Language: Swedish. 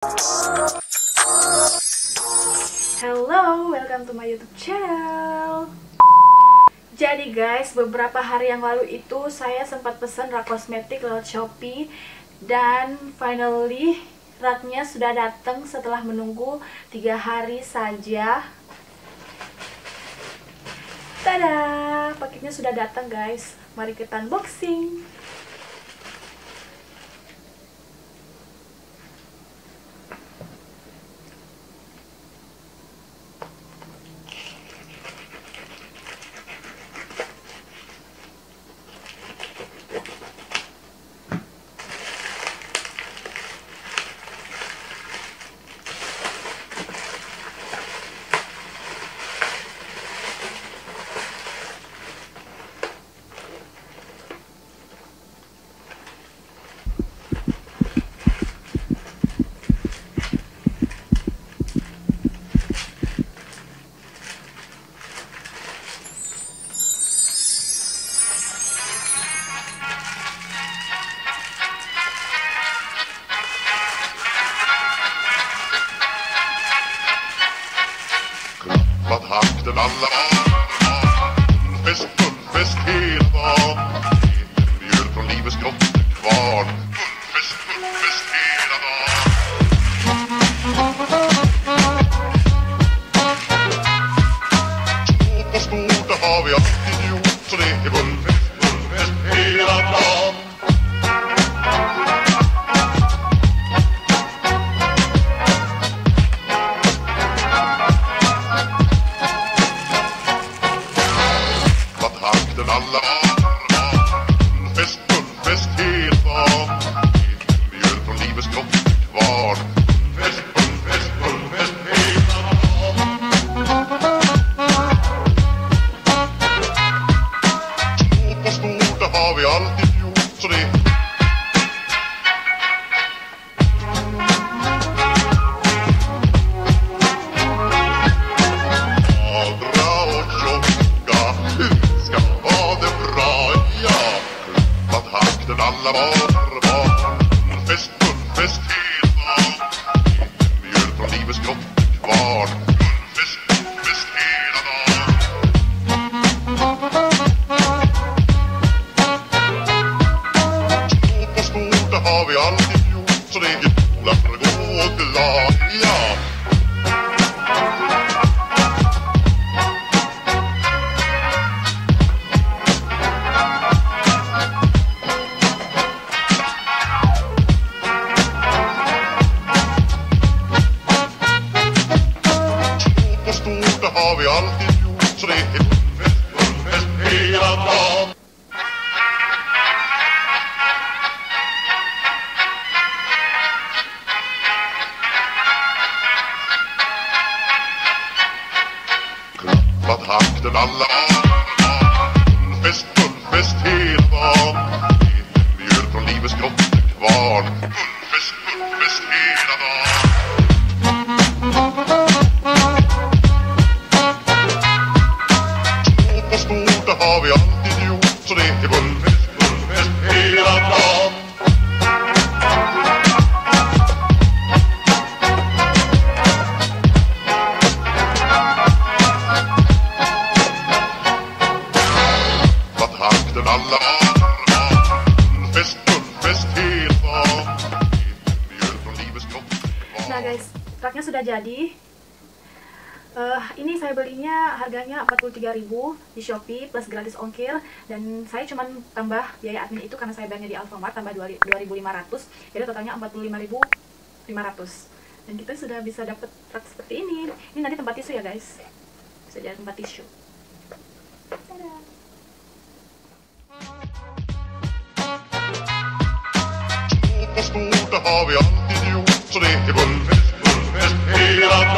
Hello, welcome to my YouTube channel. Jadi guys, beberapa hari yang lalu itu saya sempat pesan rak kosmetik lewat Shopee. Dan finally raknya sudah datang setelah menunggu 3 hari saja. Tada, paketnya sudah datang guys. Mari kita unboxing. Takten alla fest, fullfest hela dagen. Mjöl från livets grottekvarn. Fullfest hela dagen. Stort och stort, det har vi alltid gjort. Så det är fullfest hela dagen. Alla fullfest hela dagen. Mjöl från livets grottekvarn. Fullfest hela dagen. Stort och stort, det har vi alltid gjort. Så det alla barn, fullfest hela dagen. Mjöl från livets grottekvarn. Fullfest hela dagen. Stort och stort, det har vi alltid gjort. Så det är goda för att gå glad, ja. Har vi alltid gjort, så det är fullfest hela dagen. Klappat takten alla fullfest hela dagen. Mjöl från livets grottekvarn. Fullfest hela dagen. Det har vi alltid gjort, så det är fullfest hela dagen. Vad takten alla fullfest hela dagen. Mjöl från livets grottekvarn. Nah guys, raknya sudah jadi. Ini saya belinya harganya 43.000 di Shopee plus gratis ongkir, dan saya cuman tambah biaya admin itu karena saya bayarnya di Alfamart tambah 2.500, jadi totalnya 45.500. Dan kita sudah bisa dapat rak seperti ini. Ini nanti tempat tisu ya guys, bisa jadi tempat tisu. Tada. Stort och stort, det har vi alltid gjort. Så det är fullfest hela dagen.